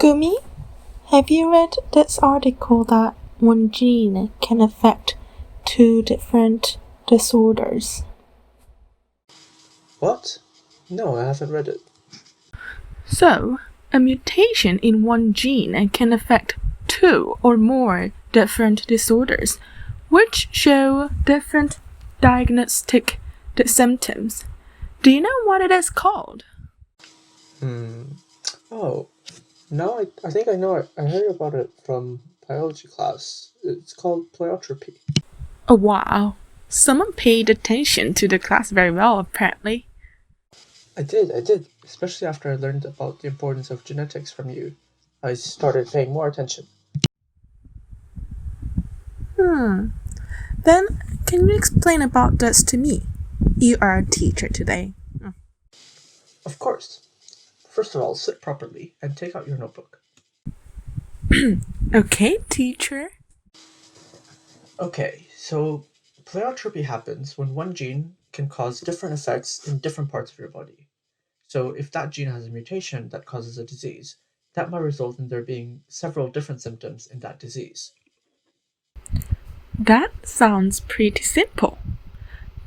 Ggumi, have you read this article that one gene can affect two different disorders? What? No, I haven't read it. So, a mutation in one gene can affect two or more different disorders, which show different diagnostic symptoms. Do you know what it is called? Oh, no, I think I know it. I heard about it from biology class. It's called Pleiotropy. Oh, wow. Someone paid attention to the class very well, apparently. I did, especially after I learned about the importance of genetics from you. I started paying more attention. Then, can you explain about this to me? You are a teacher today. Of course. First of all, sit properly and take out your notebook. Okay, teacher. Okay, so pleiotropy happens when one gene can cause different effects in different parts of your body. So if that gene has a mutation that causes a disease, that might result in there being several different symptoms in that disease. That sounds pretty simple.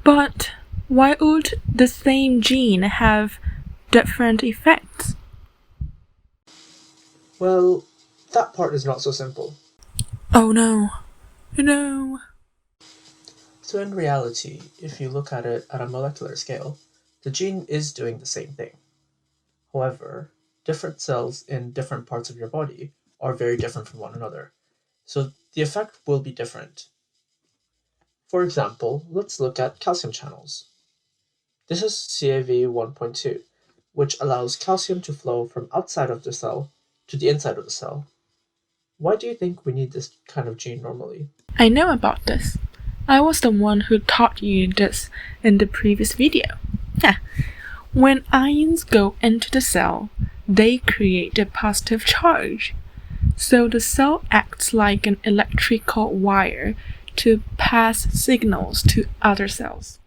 But why would the same gene have different effects? Well, that part is not so simple. Oh no. No. So in reality, if you look at it at a molecular scale, the gene is doing the same thing. However, different cells in different parts of your body are very different from one another. So the effect will be different. For example, let's look at calcium channels. This is CAV 1.2, which allows calcium to flow from outside of the cell to the inside of the cell. Why do you think we need this kind of gene normally? I know about this. I was the one who taught you this in the previous video. When ions go into the cell, they create a positive charge. So the cell acts like an electrical wire to pass signals to other cells.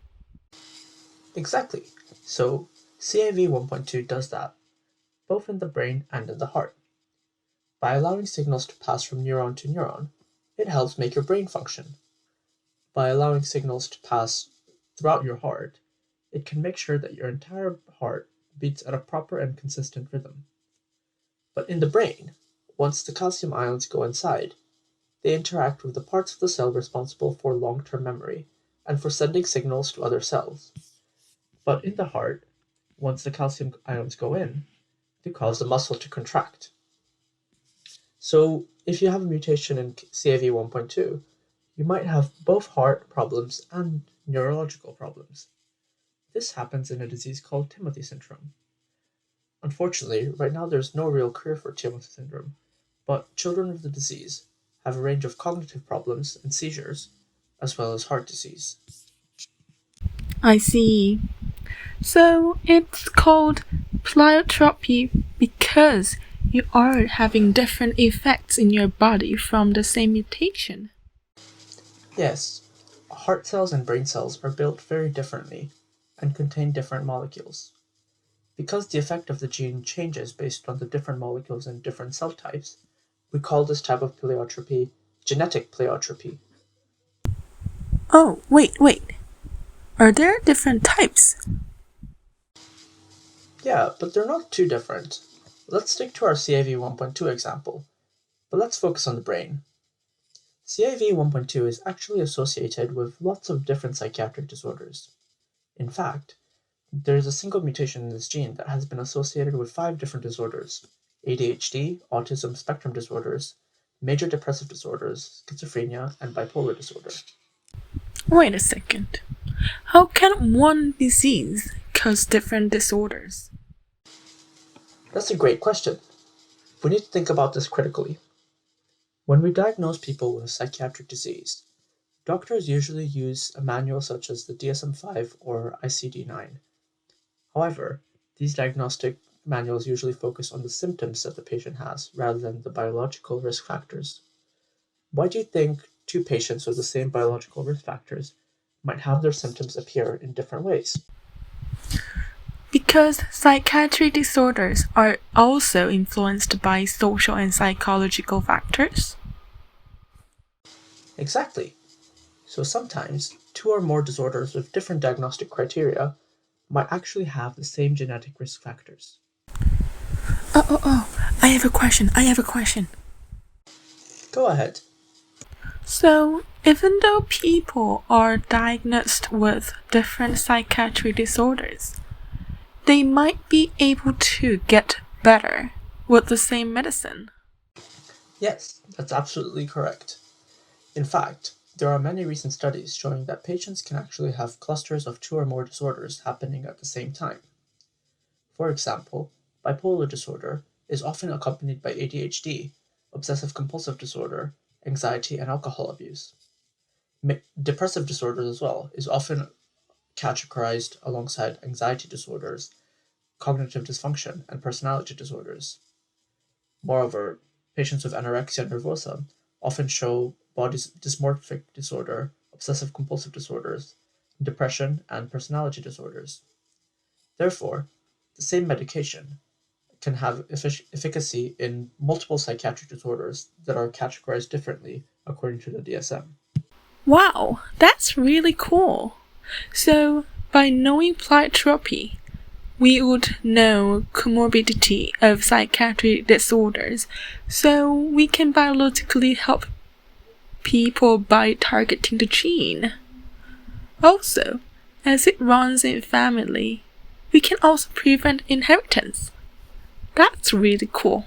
Exactly. So CAV 1.2 does that, both in the brain and in the heart. By allowing signals to pass from neuron to neuron, it helps make your brain function. By allowing signals to pass throughout your heart, it can make sure that your entire heart beats at a proper and consistent rhythm. But in the brain, once the calcium ions go inside, they interact with the parts of the cell responsible for long-term memory and for sending signals to other cells. But in the heart, once the calcium ions go in, they cause the muscle to contract. So if you have a mutation in CAV 1.2, you might have both heart problems and neurological problems. This happens in a disease called Timothy syndrome. Unfortunately, right now there's no real cure for Timothy syndrome, but children with the disease have a range of cognitive problems and seizures, as well as heart disease. I see. So it's called pleiotropy because you are having different effects in your body from the same mutation. Yes, heart cells and brain cells are built very differently and contain different molecules. Because the effect of the gene changes based on the different molecules in different cell types, we call this type of pleiotropy genetic pleiotropy. Oh, wait. Are there different types? Yeah, but they're not too different. Let's stick to our CAV 1.2 example, but let's focus on the brain. CAV 1.2 is actually associated with lots of different psychiatric disorders. In fact, there is a single mutation in this gene that has been associated with 5 different disorders: ADHD, autism spectrum disorders, major depressive disorders, schizophrenia, and bipolar disorder. Wait a second. How can one disease cause different disorders? That's a great question. We need to think about this critically. When we diagnose people with a psychiatric disease, doctors usually use a manual such as the DSM-5 or ICD-9. However, these diagnostic manuals usually focus on the symptoms that the patient has rather than the biological risk factors. Why do you think two patients with the same biological risk factors might have their symptoms appear in different ways? Because psychiatric disorders are also influenced by social and psychological factors? Exactly. So sometimes two or more disorders with different diagnostic criteria might actually have the same genetic risk factors. I have a question. Go ahead. So, even though people are diagnosed with different psychiatric disorders, they might be able to get better with the same medicine. Yes, that's absolutely correct. In fact, there are many recent studies showing that patients can actually have clusters of two or more disorders happening at the same time. For example, bipolar disorder is often accompanied by ADHD, obsessive-compulsive disorder, anxiety, and alcohol abuse. Depressive disorders as well is often categorized alongside anxiety disorders, cognitive dysfunction, and personality disorders. Moreover, patients with anorexia nervosa often show body dysmorphic disorder, obsessive-compulsive disorders, depression, and personality disorders. Therefore, the same medication can have efficacy in multiple psychiatric disorders that are categorized differently according to the DSM. Wow, that's really cool. So, by knowing pleiotropy, we would know comorbidity of psychiatric disorders, so we can biologically help people by targeting the gene. Also, as it runs in family, we can also prevent inheritance. That's really cool.